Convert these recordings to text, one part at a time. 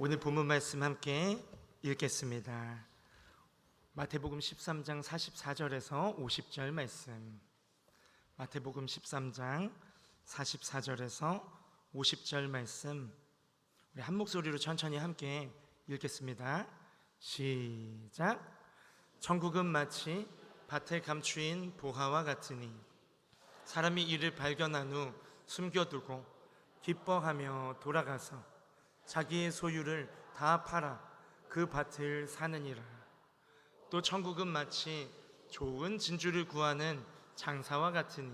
오늘 본문 말씀 함께 읽겠습니다. 마태복음 13장 44절에서 50절 말씀. 마태복음 13장 44절에서 50절 말씀. 우리 한 목소리로 천천히 함께 읽겠습니다. 시작. 천국은 마치 밭에 감추인 보화와 같으니 사람이 이를 발견한 후 숨겨두고 기뻐하며 돌아가서 자기의 소유를 다 팔아 그 밭을 사느니라. 또 천국은 마치 좋은 진주를 구하는 장사와 같으니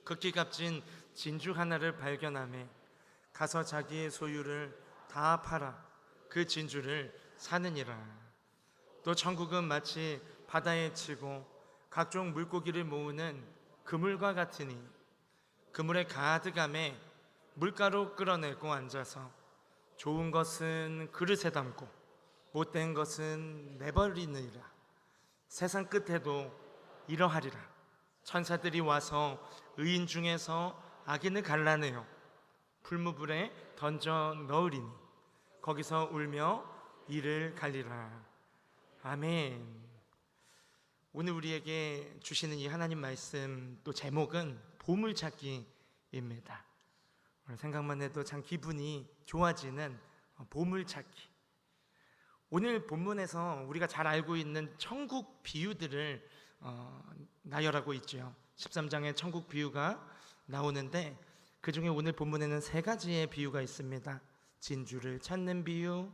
극히 값진 진주 하나를 발견하매 가서 자기의 소유를 다 팔아 그 진주를 사느니라. 또 천국은 마치 바다에 치고 각종 물고기를 모으는 그물과 같으니 그물에 가득함에 물가로 끌어내고 앉아서 좋은 것은 그릇에 담고 못된 것은 내버리느니라. 세상 끝에도 이러하리라. 천사들이 와서 의인 중에서 악인을 갈라내어 풀무불에 던져 넣으리니 거기서 울며 이를 갈리라. 아멘. 오늘 우리에게 주시는 이 하나님 말씀, 또 제목은 보물찾기입니다. 생각만 해도 참 기분이 좋아지는 보물찾기. 오늘 본문에서 우리가 잘 알고 있는 천국 비유들을 나열하고 있죠. 13장에 천국 비유가 나오는데 그 중에 오늘 본문에는 세 가지의 비유가 있습니다. 진주를 찾는 비유,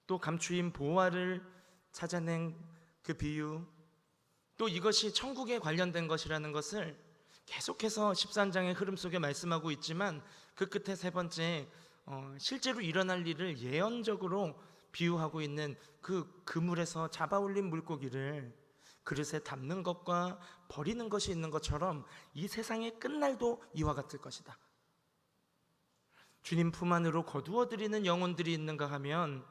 또 감추인 보화를 찾아낸 그 비유, 또 이것이 천국에 관련된 것이라는 것을 계속해서 13장의 흐름 속에 말씀하고 있지만 그 끝에 세 번째, 실제로 일어날 일을 예언적으로 비유하고 있는 그 그물에서 잡아올린 물고기를 그릇에 담는 것과 버리는 것이 있는 것처럼 이 세상의 끝날도 이와 같을 것이다. 주님 품 안으로 거두어들이는 영혼들이 있는가 하면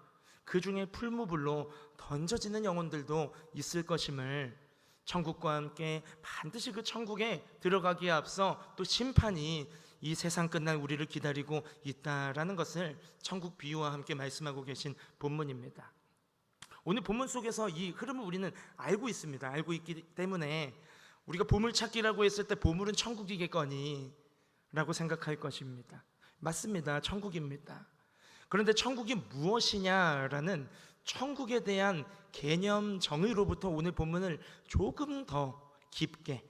그 중에 풀무불로 던져지는 영혼들도 있을 것임을, 천국과 함께 반드시 그 천국에 들어가기에 앞서 또 심판이 이 세상 끝날 우리를 기다리고 있다라는 것을 천국 비유와 함께 말씀하고 계신 본문입니다. 오늘 본문 속에서 이 흐름을 우리는 알고 있습니다. 알고 있기 때문에 우리가 보물찾기라고 했을 때 보물은 천국이겠거니 라고 생각할 것입니다. 맞습니다. 천국입니다. 그런데 천국이 무엇이냐라는 천국에 대한 개념 정의로부터 오늘 본문을 조금 더 깊게,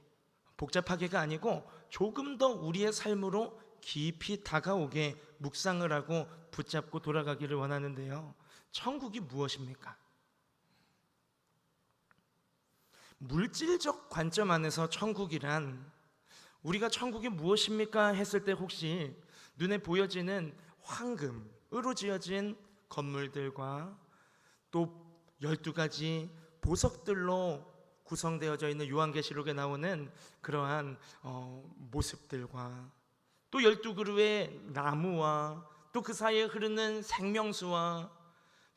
복잡하게가 아니고 조금 더 우리의 삶으로 깊이 다가오게 묵상을 하고 붙잡고 돌아가기를 원하는데요. 천국이 무엇입니까? 물질적 관점 안에서 천국이란, 우리가 천국이 무엇입니까 했을 때 혹시 눈에 보여지는 황금으로 지어진 건물들과 또 12가지 보석들로 구성되어져 있는 요한계시록에 나오는 그러한 모습들과 또 12그루의 나무와 또 그 사이에 흐르는 생명수와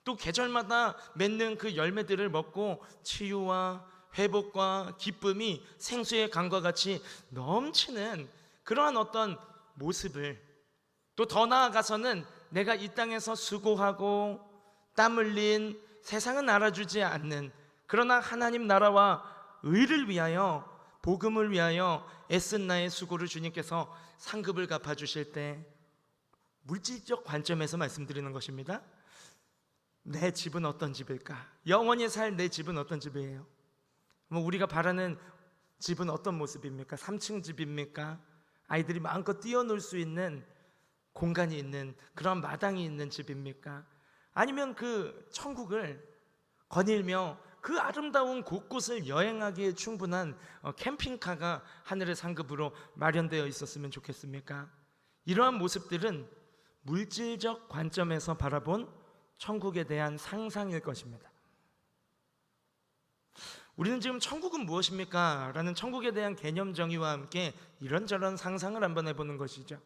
또 계절마다 맺는 그 열매들을 먹고 치유와 회복과 기쁨이 생수의 강과 같이 넘치는 그러한 어떤 모습을, 또 더 나아가서는 내가 이 땅에서 수고하고 땀 흘린 세상은 알아주지 않는, 그러나 하나님 나라와 의를 위하여, 복음을 위하여 애쓴 나의 수고를 주님께서 상급을 갚아주실 때, 물질적 관점에서 말씀드리는 것입니다. 내 집은 어떤 집일까? 영원히 살 내 집은 어떤 집이에요? 우리가 바라는 집은 어떤 모습입니까? 3층 집입니까? 아이들이 마음껏 뛰어놀 수 있는 공간이 있는 그런 마당이 있는 집입니까? 아니면 그 천국을 거닐며 그 아름다운 곳곳을 여행하기에 충분한 캠핑카가 하늘의 상급으로 마련되어 있었으면 좋겠습니까? 이러한 모습들은 물질적 관점에서 바라본 천국에 대한 상상일 것입니다. 우리는 지금 천국은 무엇입니까? 라는 천국에 대한 개념 정의와 함께 이런저런 상상을 한번 해보는 것이죠.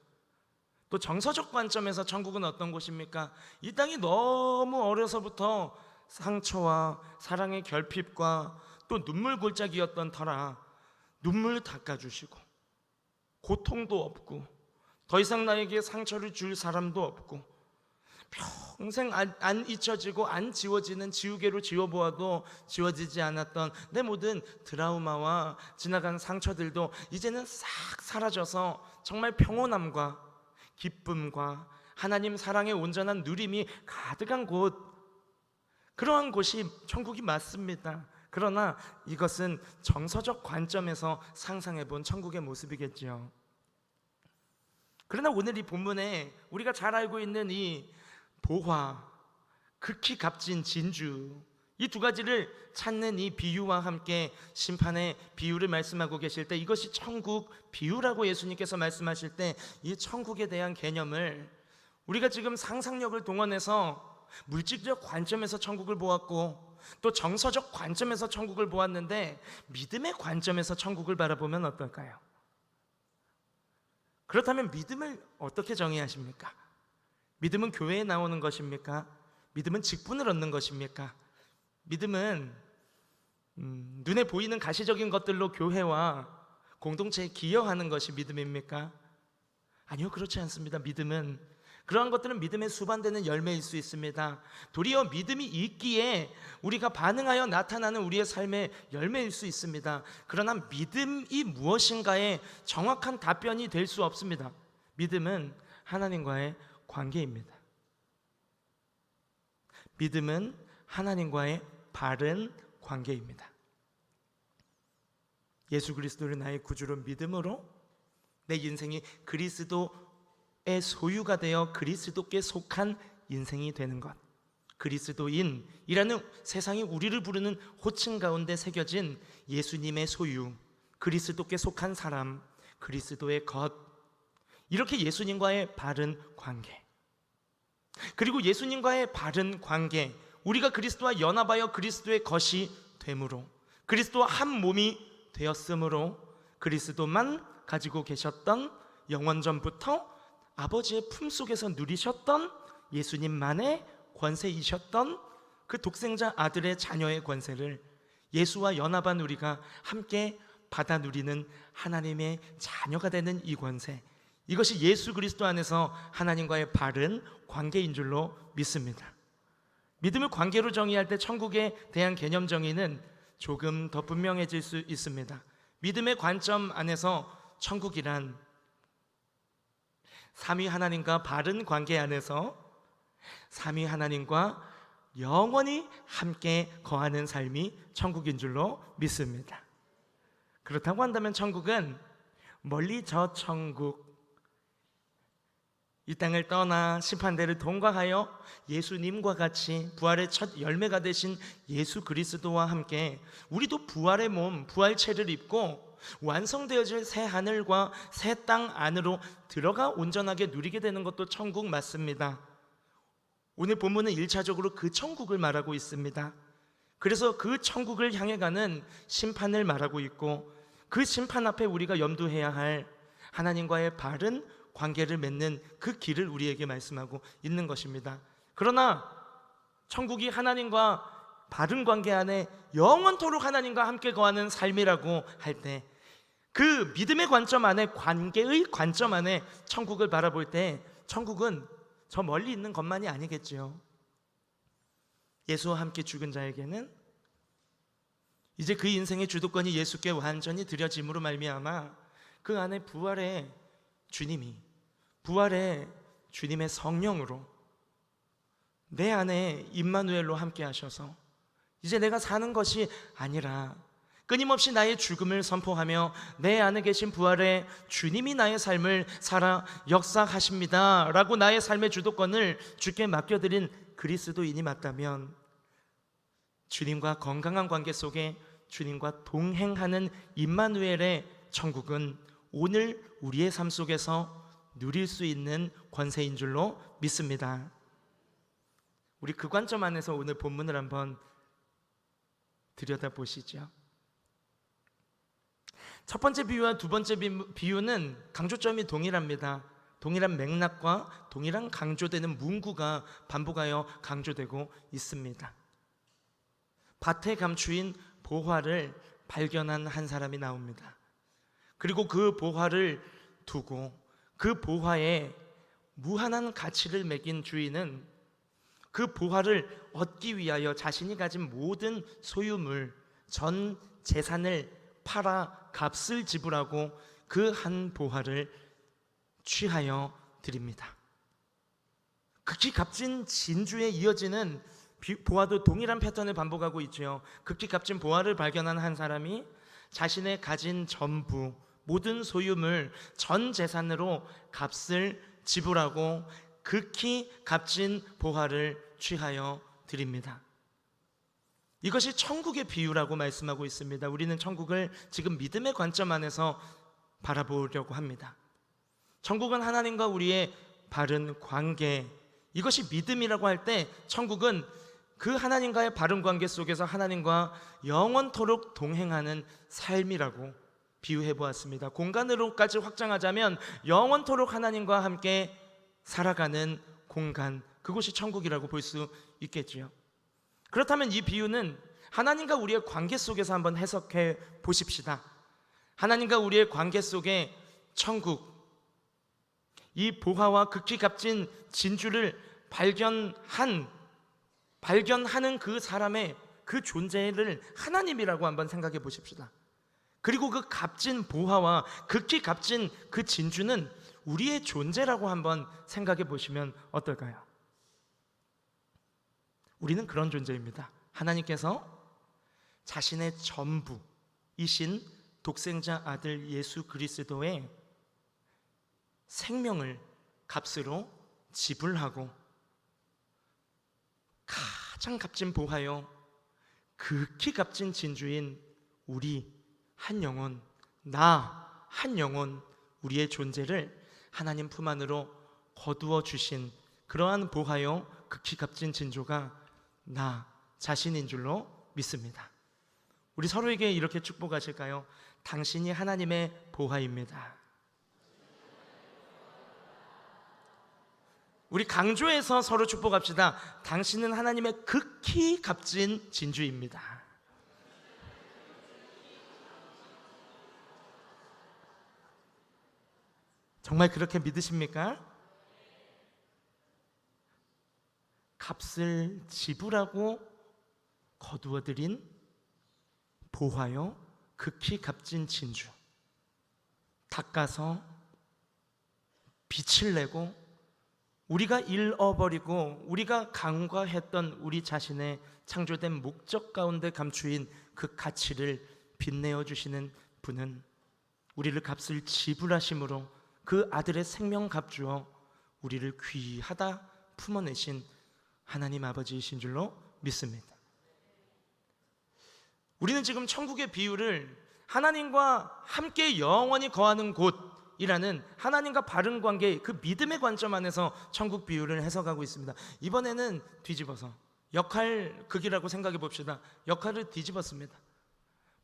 또 정서적 관점에서 천국은 어떤 곳입니까? 이 땅이 너무 어려서부터 상처와 사랑의 결핍과 또 눈물 골짜기였던 터라 눈물 닦아주시고 고통도 없고 더 이상 나에게 상처를 줄 사람도 없고 평생 안 잊혀지고 안 지워지는 지우개로 지워보아도 지워지지 않았던 내 모든 드라우마와 지나간 상처들도 이제는 싹 사라져서 정말 평온함과 기쁨과 하나님 사랑의 온전한 누림이 가득한 곳, 그러한 곳이 천국이 맞습니다. 그러나 이것은 정서적 관점에서 상상해 본 천국의 모습이겠지요. 그러나 오늘 이 본문에 우리가 잘 알고 있는 이 보화, 극히 값진 진주, 이 두 가지를 찾는 이 비유와 함께 심판의 비유를 말씀하고 계실 때, 이것이 천국 비유라고 예수님께서 말씀하실 때 이 천국에 대한 개념을 우리가 지금 상상력을 동원해서 물질적 관점에서 천국을 보았고 또 정서적 관점에서 천국을 보았는데, 믿음의 관점에서 천국을 바라보면 어떨까요? 그렇다면 믿음을 어떻게 정의하십니까? 믿음은 교회에 나오는 것입니까? 믿음은 직분을 얻는 것입니까? 믿음은 눈에 보이는 가시적인 것들로 교회와 공동체에 기여하는 것이 믿음입니까? 아니요, 그렇지 않습니다. 믿음은, 그러한 것들은 믿음의 수반되는 열매일 수 있습니다. 도리어 믿음이 있기에 우리가 반응하여 나타나는 우리의 삶의 열매일 수 있습니다. 그러나 믿음이 무엇인가에 정확한 답변이 될 수 없습니다. 믿음은 하나님과의 관계입니다. 믿음은 하나님과의 바른 관계입니다. 예수 그리스도를 나의 구주로 믿음으로 내 인생이 그리스도의 소유가 되어 그리스도께 속한 인생이 되는 것, 그리스도인이라는 세상이 우리를 부르는 호칭 가운데 새겨진 예수님의 소유, 그리스도께 속한 사람, 그리스도의 것, 이렇게 예수님과의 바른 관계, 그리고 예수님과의 바른 관계, 우리가 그리스도와 연합하여 그리스도의 것이 되므로, 그리스도와 한 몸이 되었으므로, 그리스도만 가지고 계셨던, 영원전부터 아버지의 품속에서 누리셨던 예수님만의 권세이셨던 그 독생자 아들의 자녀의 권세를 예수와 연합한 우리가 함께 받아 누리는 하나님의 자녀가 되는 이 권세, 이것이 예수 그리스도 안에서 하나님과의 바른 관계인 줄로 믿습니다. 믿음을 관계로 정의할 때 천국에 대한 개념 정의는 조금 더 분명해질 수 있습니다. 믿음의 관점 안에서 천국이란 삼위 하나님과 바른 관계 안에서 삼위 하나님과 영원히 함께 거하는 삶이 천국인 줄로 믿습니다. 그렇다고 한다면 천국은 멀리 저 천국, 이 땅을 떠나 심판대를 통과하여 예수님과 같이 부활의 첫 열매가 되신 예수 그리스도와 함께 우리도 부활의 몸, 부활체를 입고 완성되어질 새 하늘과 새 땅 안으로 들어가 온전하게 누리게 되는 것도 천국 맞습니다. 오늘 본문은 1차적으로 그 천국을 말하고 있습니다. 그래서 그 천국을 향해 가는 심판을 말하고 있고, 그 심판 앞에 우리가 염두해야 할 하나님과의 바른 관계를 맺는 그 길을 우리에게 말씀하고 있는 것입니다. 그러나 천국이 하나님과 바른 관계 안에 영원토록 하나님과 함께 거하는 삶이라고 할 때, 그 믿음의 관점 안에, 관계의 관점 안에 천국을 바라볼 때 천국은 저 멀리 있는 것만이 아니겠지요. 예수와 함께 죽은 자에게는 이제 그 인생의 주도권이 예수께 완전히 드려짐으로 말미암아 그 안에 부활의 주님이, 부활의 주님의 성령으로 내 안에 임마누엘로 함께 하셔서 이제 내가 사는 것이 아니라 끊임없이 나의 죽음을 선포하며 내 안에 계신 부활의 주님이 나의 삶을 살아 역사하십니다 라고 나의 삶의 주도권을 주께 맡겨드린 그리스도인이 맞다면, 주님과 건강한 관계 속에 주님과 동행하는 임마누엘의 천국은 오늘 우리의 삶 속에서 누릴 수 있는 권세인 줄로 믿습니다. 우리 그 관점 안에서 오늘 본문을 한번 들여다보시죠. 첫 번째 비유와 두 번째 비유는 강조점이 동일합니다. 동일한 맥락과 동일한 강조되는 문구가 반복하여 강조되고 있습니다. 밭에 감추인 보화를 발견한 한 사람이 나옵니다. 그리고 그 보화를 두고 그 보화에 무한한 가치를 매긴 주인은 그 보화를 얻기 위하여 자신이 가진 모든 소유물, 전 재산을 팔아 값을 지불하고 그 한 보화를 취하여 드립니다. 극히 값진 진주에 이어지는 보화도 동일한 패턴을 반복하고 있죠. 극히 값진 보화를 발견한 한 사람이 자신의 가진 전부, 모든 소유물, 전 재산으로 값을 지불하고 극히 값진 보화를 취하여 드립니다. 이것이 천국의 비유라고 말씀하고 있습니다. 우리는 천국을 지금 믿음의 관점 안에서 바라보려고 합니다. 천국은 하나님과 우리의 바른 관계, 이것이 믿음이라고 할 때 천국은 그 하나님과의 바른 관계 속에서 하나님과 영원토록 동행하는 삶이라고 비유해 보았습니다. 공간으로까지 확장하자면 영원토록 하나님과 함께 살아가는 공간, 그곳이 천국이라고 볼 수 있겠지요. 그렇다면 이 비유는 하나님과 우리의 관계 속에서 한번 해석해 보십시다. 하나님과 우리의 관계 속에 천국, 이 보화와 극히 값진 진주를 발견하는 그 사람의 그 존재를 하나님이라고 한번 생각해 보십시다. 그리고 그 값진 보화와 극히 값진 그 진주는 우리의 존재라고 한번 생각해 보시면 어떨까요? 우리는 그런 존재입니다. 하나님께서 자신의 전부이신 독생자 아들 예수 그리스도의 생명을 값으로 지불하고 가장 값진 보화요, 극히 값진 진주인 우리 한 영혼, 나 한 영혼, 우리의 존재를 하나님 품 안으로 거두어 주신 그러한 보화요, 극히 값진 진주가 나 자신인 줄로 믿습니다. 우리 서로에게 이렇게 축복하실까요? 당신이 하나님의 보화입니다. 우리 강조해서 서로 축복합시다. 당신은 하나님의 극히 값진 진주입니다. 정말 그렇게 믿으십니까? 값을 지불하고 거두어들인 보화요, 극히 값진 진주, 닦아서 빛을 내고 우리가 잃어버리고 우리가 간과했던 우리 자신의 창조된 목적 가운데 감추인 그 가치를 빛내어 주시는 분은 우리를 값을 지불하심으로 그 아들의 생명 값주어 우리를 귀하다 품어내신 하나님 아버지이신 줄로 믿습니다. 우리는 지금 천국의 비유를 하나님과 함께 영원히 거하는 곳이라는 하나님과 바른 관계, 그 믿음의 관점 안에서 천국 비유를 해석하고 있습니다. 이번에는 뒤집어서 역할극이라고 생각해 봅시다. 역할을 뒤집었습니다.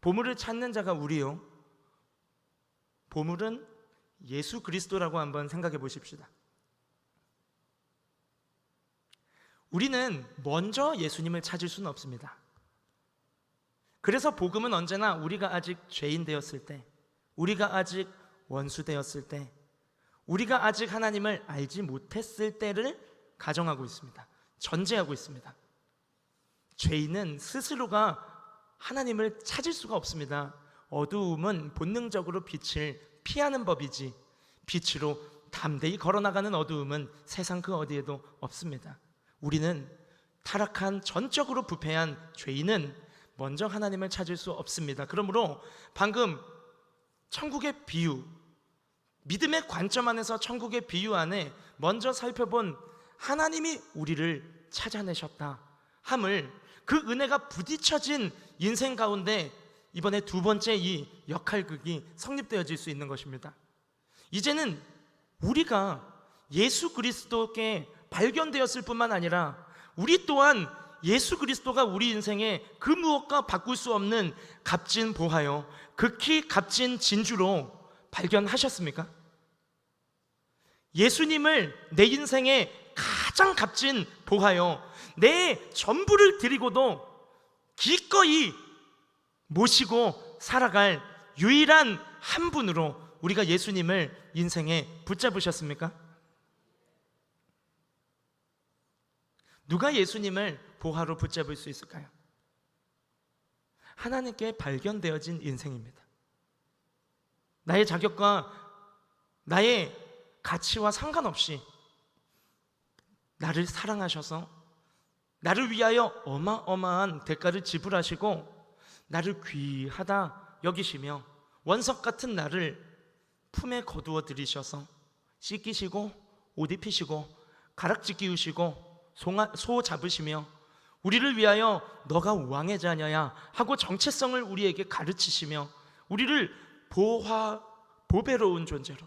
보물을 찾는 자가 우리요, 보물은 예수 그리스도라고 한번 생각해 보십시다. 우리는 먼저 예수님을 찾을 수는 없습니다. 그래서 복음은 언제나 우리가 아직 죄인 되었을 때, 우리가 아직 원수 되었을 때, 우리가 아직 하나님을 알지 못했을 때를 가정하고 있습니다. 전제하고 있습니다. 죄인은 스스로가 하나님을 찾을 수가 없습니다. 어두움은 본능적으로 빛을 피하는 법이지, 빛으로 담대히 걸어나가는 어두움은 세상 그 어디에도 없습니다. 우리는 타락한, 전적으로 부패한 죄인은 먼저 하나님을 찾을 수 없습니다. 그러므로 방금 천국의 비유, 믿음의 관점 안에서 천국의 비유 안에 먼저 살펴본 하나님이 우리를 찾아내셨다 함을, 그 은혜가 부딪혀진 인생 가운데 이번에 두 번째 이 역할극이 성립되어질 수 있는 것입니다. 이제는 우리가 예수 그리스도께 발견되었을 뿐만 아니라 우리 또한 예수 그리스도가 우리 인생의 그 무엇과 바꿀 수 없는 값진 보화요, 극히 값진 진주로 발견하셨습니까? 예수님을 내 인생의 가장 값진 보화요, 내 전부를 드리고도 기꺼이 모시고 살아갈 유일한 한 분으로 우리가 예수님을 인생에 붙잡으셨습니까? 누가 예수님을 보화로 붙잡을 수 있을까요? 하나님께 발견되어진 인생입니다. 나의 자격과 나의 가치와 상관없이 나를 사랑하셔서 나를 위하여 어마어마한 대가를 지불하시고 나를 귀하다 여기시며 원석 같은 나를 품에 거두어 들이셔서 씻기시고 옷 입히시고 가락지 끼우시고 소 잡으시며 우리를 위하여 너가 왕의 자녀야 하고 정체성을 우리에게 가르치시며 우리를 보배로운 존재로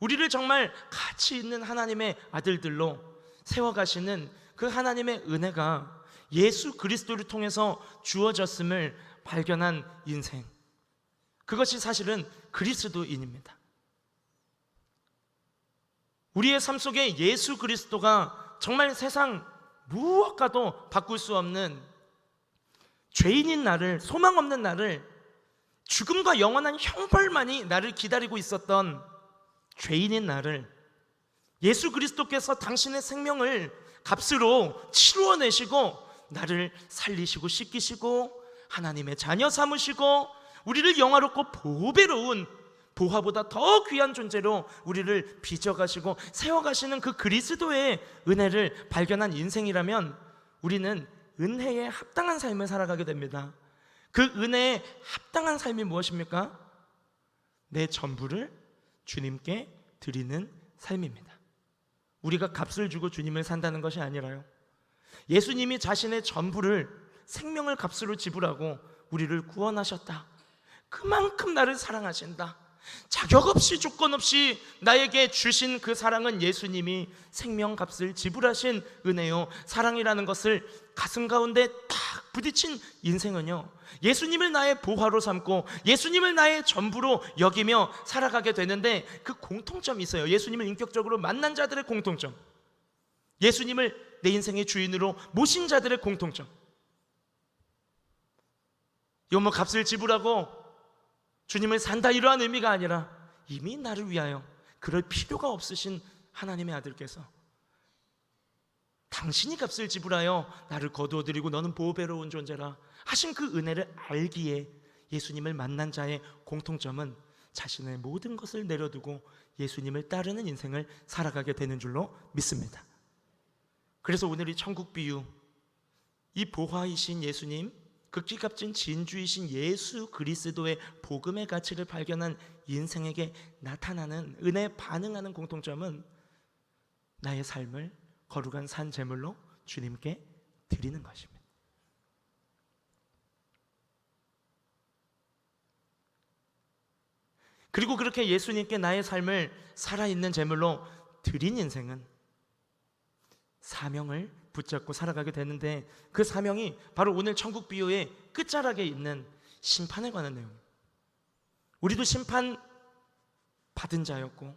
우리를 정말 가치 있는 하나님의 아들들로 세워가시는 그 하나님의 은혜가 예수 그리스도를 통해서 주어졌음을 발견한 인생, 그것이 사실은 그리스도인입니다. 우리의 삶 속에 예수 그리스도가 정말 세상 무엇과도 바꿀 수 없는 죄인인 나를, 소망 없는 나를, 죽음과 영원한 형벌만이 나를 기다리고 있었던 죄인인 나를 예수 그리스도께서 당신의 생명을 값으로 치루어내시고 나를 살리시고 씻기시고 하나님의 자녀 삼으시고 우리를 영화롭고 보배로운 보화보다 더 귀한 존재로 우리를 빚어가시고 세워가시는 그 그리스도의 은혜를 발견한 인생이라면 우리는 은혜에 합당한 삶을 살아가게 됩니다. 그 은혜에 합당한 삶이 무엇입니까? 내 전부를 주님께 드리는 삶입니다. 우리가 값을 주고 주님을 산다는 것이 아니라요, 예수님이 자신의 전부를 생명을 값으로 지불하고 우리를 구원하셨다. 그만큼 나를 사랑하신다. 자격 없이 조건 없이 나에게 주신 그 사랑은 예수님이 생명값을 지불하신 은혜요, 사랑이라는 것을 가슴 가운데 딱 부딪힌 인생은요, 예수님을 나의 보화로 삼고 예수님을 나의 전부로 여기며 살아가게 되는데 그 공통점이 있어요. 예수님을 인격적으로 만난 자들의 공통점, 예수님을 내 인생의 주인으로 모신 자들의 공통점. 이건 뭐 값을 지불하고 주님을 산다 이러한 의미가 아니라 이미 나를 위하여 그럴 필요가 없으신 하나님의 아들께서 당신이 값을 지불하여 나를 거두어들이고 너는 보배로운 존재라 하신 그 은혜를 알기에 예수님을 만난 자의 공통점은 자신의 모든 것을 내려두고 예수님을 따르는 인생을 살아가게 되는 줄로 믿습니다. 그래서 오늘 이 천국 비유, 이 보화이신 예수님, 극지값진 진주이신 예수 그리스도의 복음의 가치를 발견한 인생에게 나타나는 은혜에 반응하는 공통점은 나의 삶을 거룩한 산 제물로 주님께 드리는 것입니다. 그리고 그렇게 예수님께 나의 삶을 살아있는 제물로 드린 인생은 사명을 붙잡고 살아가게 되는데, 그 사명이 바로 오늘 천국 비유의 끝자락에 있는 심판에 관한 내용입니다. 우리도 심판 받은 자였고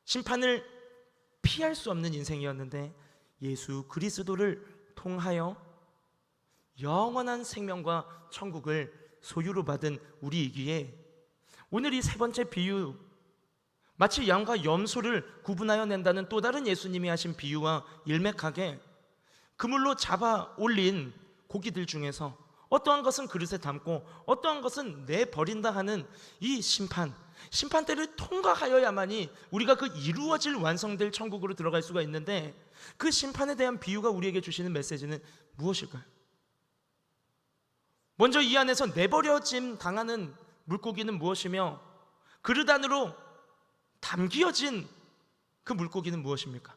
심판을 피할 수 없는 인생이었는데 예수 그리스도를 통하여 영원한 생명과 천국을 소유로 받은 우리이기에 오늘 이 세 번째 비유, 마치 양과 염소를 구분하여 낸다는 또 다른 예수님이 하신 비유와 일맥하게 그물로 잡아 올린 고기들 중에서 어떠한 것은 그릇에 담고 어떠한 것은 내버린다 하는 이 심판대를 통과하여야만이 우리가 그 이루어질 완성될 천국으로 들어갈 수가 있는데, 그 심판에 대한 비유가 우리에게 주시는 메시지는 무엇일까요? 먼저 이 안에서 내버려짐 당하는 물고기는 무엇이며 그릇 안으로 담기어진 그 물고기는 무엇입니까?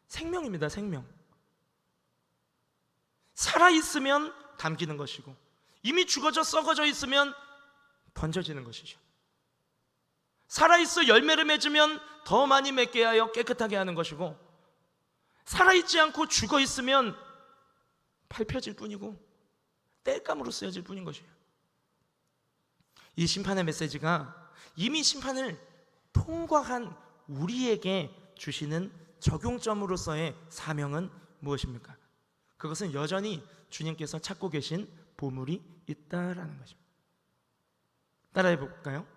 생명입니다. 생명. 살아있으면 담기는 것이고 이미 죽어져 썩어져 있으면 번져지는 것이죠. 살아있어 열매를 맺으면 더 많이 맺게 하여 깨끗하게 하는 것이고, 살아있지 않고 죽어있으면 밟혀질 뿐이고 땔감으로 쓰여질 뿐인 것이에요. 이 심판의 메시지가 이미 심판을 통과한 우리에게 주시는 적용점으로서의 사명은 무엇입니까? 그것은 여전히 주님께서 찾고 계신 보물이 있다라는 것입니다. 따라해 볼까요?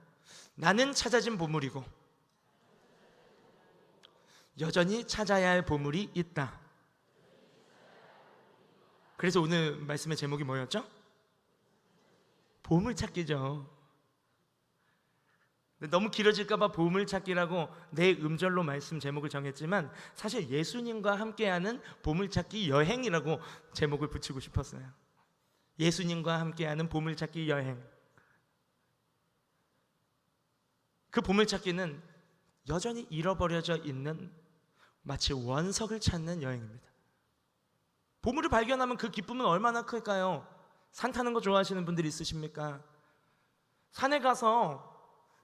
나는 찾아진 보물이고 여전히 찾아야 할 보물이 있다. 그래서 오늘 말씀의 제목이 뭐였죠? 보물찾기죠. 너무 길어질까봐 보물찾기라고 내 음절로 말씀 제목을 정했지만 사실 예수님과 함께하는 보물찾기 여행이라고 제목을 붙이고 싶었어요. 예수님과 함께하는 보물찾기 여행. 그 보물찾기는 여전히 잃어버려져 있는 마치 원석을 찾는 여행입니다. 보물을 발견하면 그 기쁨은 얼마나 클까요? 산 타는 거 좋아하시는 분들이 있으십니까? 산에 가서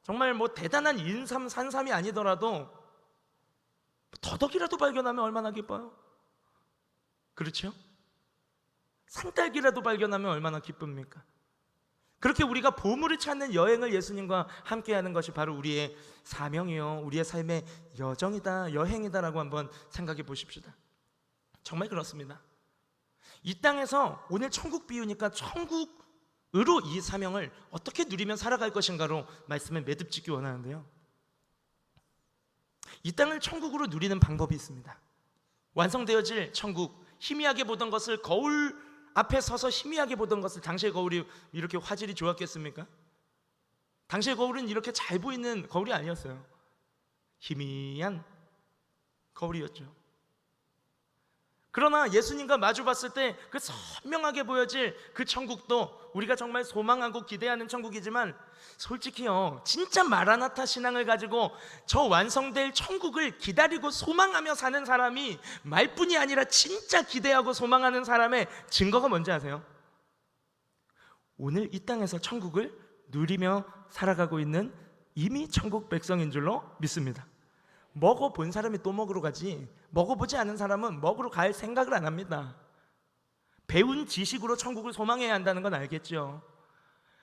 정말 뭐 대단한 인삼, 산삼이 아니더라도 더덕이라도 발견하면 얼마나 기뻐요? 그렇죠? 산딸기라도 발견하면 얼마나 기쁩니까? 그렇게 우리가 보물을 찾는 여행을 예수님과 함께하는 것이 바로 우리의 사명이요, 우리의 삶의 여정이다, 여행이다라고 한번 생각해 보십시다. 정말 그렇습니다. 이 땅에서 오늘 천국 비유니까 천국으로 이 사명을 어떻게 누리며 살아갈 것인가로 말씀을 매듭 짓기 원하는데요, 이 땅을 천국으로 누리는 방법이 있습니다. 완성되어질 천국, 희미하게 보던 것을, 거울 앞에 서서 희미하게 보던 것을, 당시의 거울이 이렇게 화질이 좋았겠습니까? 당시의 거울은 이렇게 잘 보이는 거울이 아니었어요. 희미한 거울이었죠. 그러나 예수님과 마주 봤을 때 그 선명하게 보여질 그 천국도 우리가 정말 소망하고 기대하는 천국이지만, 솔직히요, 진짜 마라나타 신앙을 가지고 저 완성될 천국을 기다리고 소망하며 사는 사람이 말뿐이 아니라 진짜 기대하고 소망하는 사람의 증거가 뭔지 아세요? 오늘 이 땅에서 천국을 누리며 살아가고 있는 이미 천국 백성인 줄로 믿습니다. 먹어본 사람이 또 먹으러 가지, 먹어보지 않은 사람은 먹으러 갈 생각을 안 합니다. 배운 지식으로 천국을 소망해야 한다는 건 알겠죠.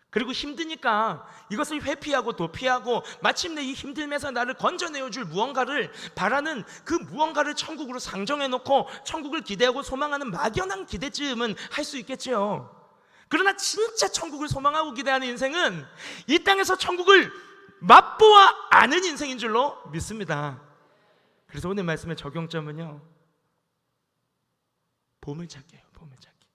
그리고 힘드니까 이것을 회피하고 도피하고 마침내 이 힘듦에서 나를 건져내어줄 무언가를 바라는, 그 무언가를 천국으로 상정해놓고 천국을 기대하고 소망하는 막연한 기대쯤은 할 수 있겠죠. 그러나 진짜 천국을 소망하고 기대하는 인생은 이 땅에서 천국을 맛보아 아는 인생인 줄로 믿습니다. 그래서 오늘 말씀의 적용점은요, 보물찾기예요. 보물찾기.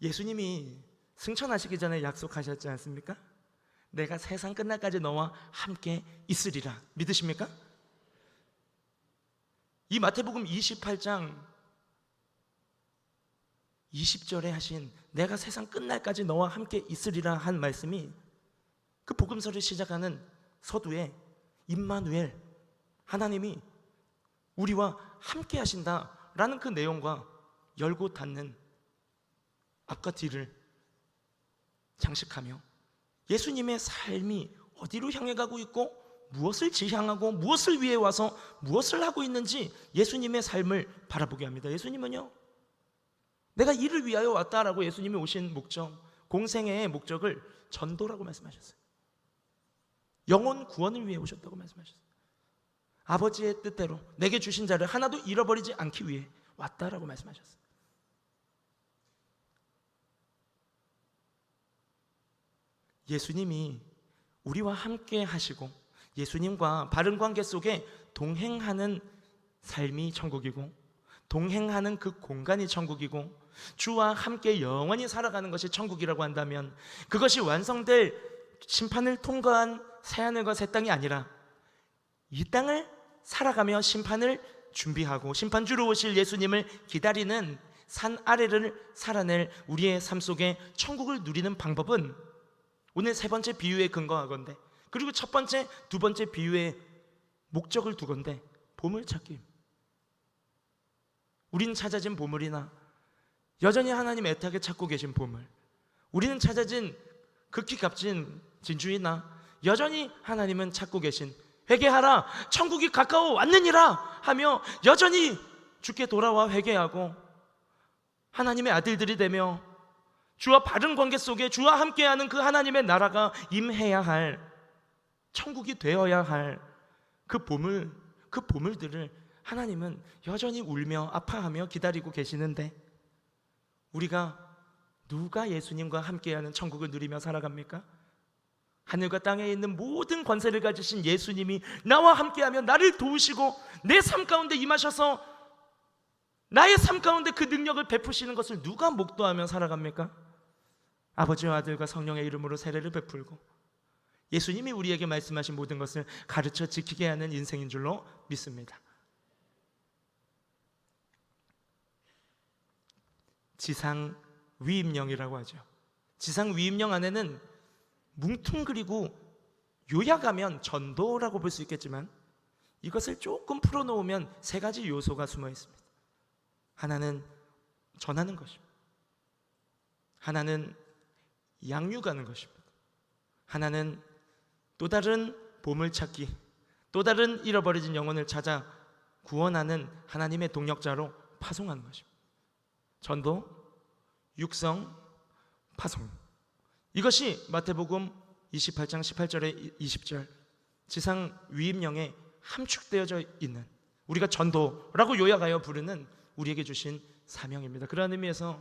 예수님이 승천하시기 전에 약속하셨지 않습니까? 내가 세상 끝날까지 너와 함께 있으리라. 믿으십니까? 이 마태복음 28장 20절에 하신 내가 세상 끝날까지 너와 함께 있으리라 한 말씀이 그 복음서를 시작하는 서두에 임마누엘, 하나님이 우리와 함께 하신다라는 그 내용과 열고 닫는 앞과 뒤를 장식하며 예수님의 삶이 어디로 향해 가고 있고 무엇을 지향하고 무엇을 위해 와서 무엇을 하고 있는지 예수님의 삶을 바라보게 합니다. 예수님은요, 내가 이를 위하여 왔다라고 예수님이 오신 목적, 공생애의 목적을 전도라고 말씀하셨어요. 영혼 구원을 위해 오셨다고 말씀하셨어요. 아버지의 뜻대로 내게 주신 자를 하나도 잃어버리지 않기 위해 왔다라고 말씀하셨어요. 예수님이 우리와 함께 하시고 예수님과 바른 관계 속에 동행하는 삶이 천국이고, 동행하는 그 공간이 천국이고, 주와 함께 영원히 살아가는 것이 천국이라고 한다면, 그것이 완성될 심판을 통과한 새하늘과 새 땅이 아니라 이 땅을 살아가며 심판을 준비하고 심판주로 오실 예수님을 기다리는 산 아래를 살아낼 우리의 삶 속에 천국을 누리는 방법은 오늘 세 번째 비유에 근거하건대, 그리고 첫 번째, 두 번째 비유의 목적을 두건대 보물찾기. 우리는 찾아진 보물이나 여전히 하나님 애타게 찾고 계신 보물, 우리는 찾아진 극히 값진 진주이나 여전히 하나님은 찾고 계신, 회개하라 천국이 가까워 왔느니라 하며 여전히 주께 돌아와 회개하고 하나님의 아들들이 되며 주와 바른 관계 속에 주와 함께하는 그 하나님의 나라가 임해야 할, 천국이 되어야 할 그 보물, 그 보물들을 하나님은 여전히 울며 아파하며 기다리고 계시는데, 우리가 누가 예수님과 함께하는 천국을 누리며 살아갑니까? 하늘과 땅에 있는 모든 권세를 가지신 예수님이 나와 함께하며 나를 도우시고 내 삶 가운데 임하셔서 나의 삶 가운데 그 능력을 베푸시는 것을 누가 목도하며 살아갑니까? 아버지와 아들과 성령의 이름으로 세례를 베풀고 예수님이 우리에게 말씀하신 모든 것을 가르쳐 지키게 하는 인생인 줄로 믿습니다. 지상위임령이라고 하죠. 지상위임령 안에는 뭉뚱그리고 요약하면 전도라고 볼 수 있겠지만 이것을 조금 풀어놓으면 세 가지 요소가 숨어 있습니다. 하나는 전하는 것입니다. 하나는 양육하는 것입니다. 하나는 또 다른 보물찾기, 또 다른 잃어버려진 영혼을 찾아 구원하는 하나님의 동역자로 파송하는 것입니다. 전도, 육성, 파송. 이것이 마태복음 28장 18절에 20절 지상위임령에 함축되어져 있는, 우리가 전도라고 요약하여 부르는 우리에게 주신 사명입니다. 그런 의미에서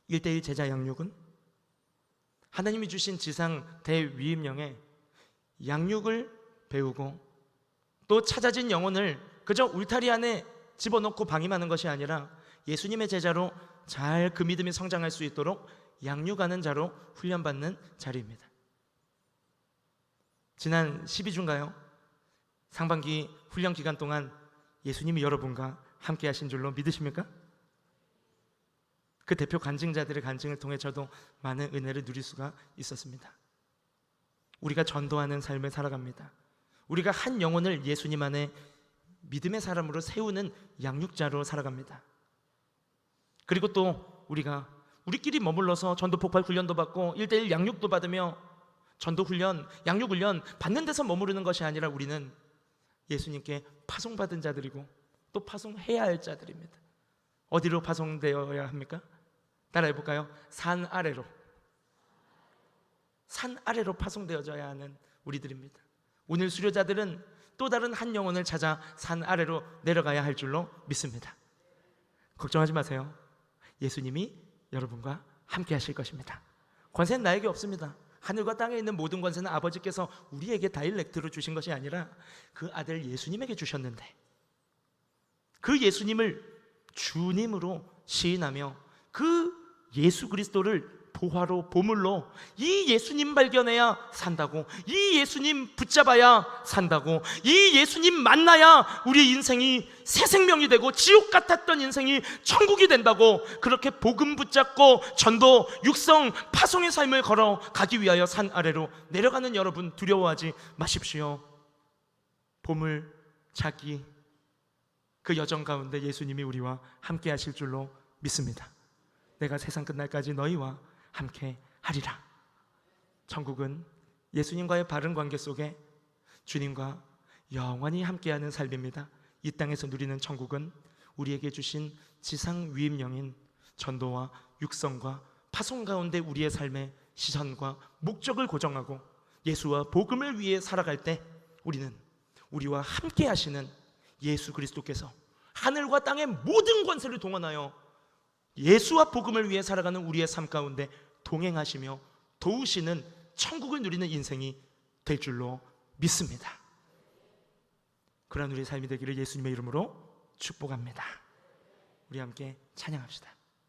1:1 제자 양육은 하나님이 주신 지상 대위임령에 양육을 배우고 또 찾아진 영혼을 그저 울타리 안에 집어넣고 방임하는 것이 아니라 예수님의 제자로 잘 그 믿음이 성장할 수 있도록 양육하는 자로 훈련받는 자리입니다. 지난 12주인가요? 상반기 훈련 기간 동안 예수님이 여러분과 함께 하신 줄로 믿으십니까? 그 대표 간증자들의 간증을 통해 저도 많은 은혜를 누릴 수가 있었습니다. 우리가 전도하는 삶을 살아갑니다. 우리가 한 영혼을 예수님 안에 믿음의 사람으로 세우는 양육자로 살아갑니다. 그리고 또 우리가 우리끼리 머물러서 전도 폭발 훈련도 받고 1:1 양육도 받으며 전도 훈련, 양육 훈련 받는 데서 머무르는 것이 아니라 우리는 예수님께 파송받은 자들이고 또 파송해야 할 자들입니다. 어디로 파송되어야 합니까? 따라해 볼까요? 산 아래로. 산 아래로 파송되어져야 하는 우리들입니다. 오늘 수료자들은 또 다른 한 영혼을 찾아 산 아래로 내려가야 할 줄로 믿습니다. 걱정하지 마세요. 예수님이 여러분과 함께 하실 것입니다. 권세는 나에게 없습니다. 하늘과 땅에 있는 모든 권세는 아버지께서 우리에게 다이렉트로 주신 것이 아니라 그 아들 예수님에게 주셨는데, 그 예수님을 주님으로 시인하며 그 예수 그리스도를 보화로, 보물로, 이 예수님 발견해야 산다고, 이 예수님 붙잡아야 산다고, 이 예수님 만나야 우리 인생이 새 생명이 되고 지옥 같았던 인생이 천국이 된다고, 그렇게 복음 붙잡고 전도, 육성, 파송의 삶을 걸어가기 위하여 산 아래로 내려가는 여러분, 두려워하지 마십시오. 보물 찾기, 그 여정 가운데 예수님이 우리와 함께 하실 줄로 믿습니다. 내가 세상 끝날까지 너희와 함께 하리라. 천국은 예수님과의 바른 관계 속에 주님과 영원히 함께하는 삶입니다. 이 땅에서 누리는 천국은 우리에게 주신 지상위임령인 전도와 육성과 파송 가운데 우리의 삶의 시선과 목적을 고정하고 예수와 복음을 위해 살아갈 때 우리는 우리와 함께 하시는 예수 그리스도께서 하늘과 땅의 모든 권세를 동원하여 예수와 복음을 위해 살아가는 우리의 삶 가운데 동행하시며 도우시는 천국을 누리는 인생이 될 줄로 믿습니다. 그러한 우리의 삶이 되기를 예수님의 이름으로 축복합니다. 우리 함께 찬양합시다.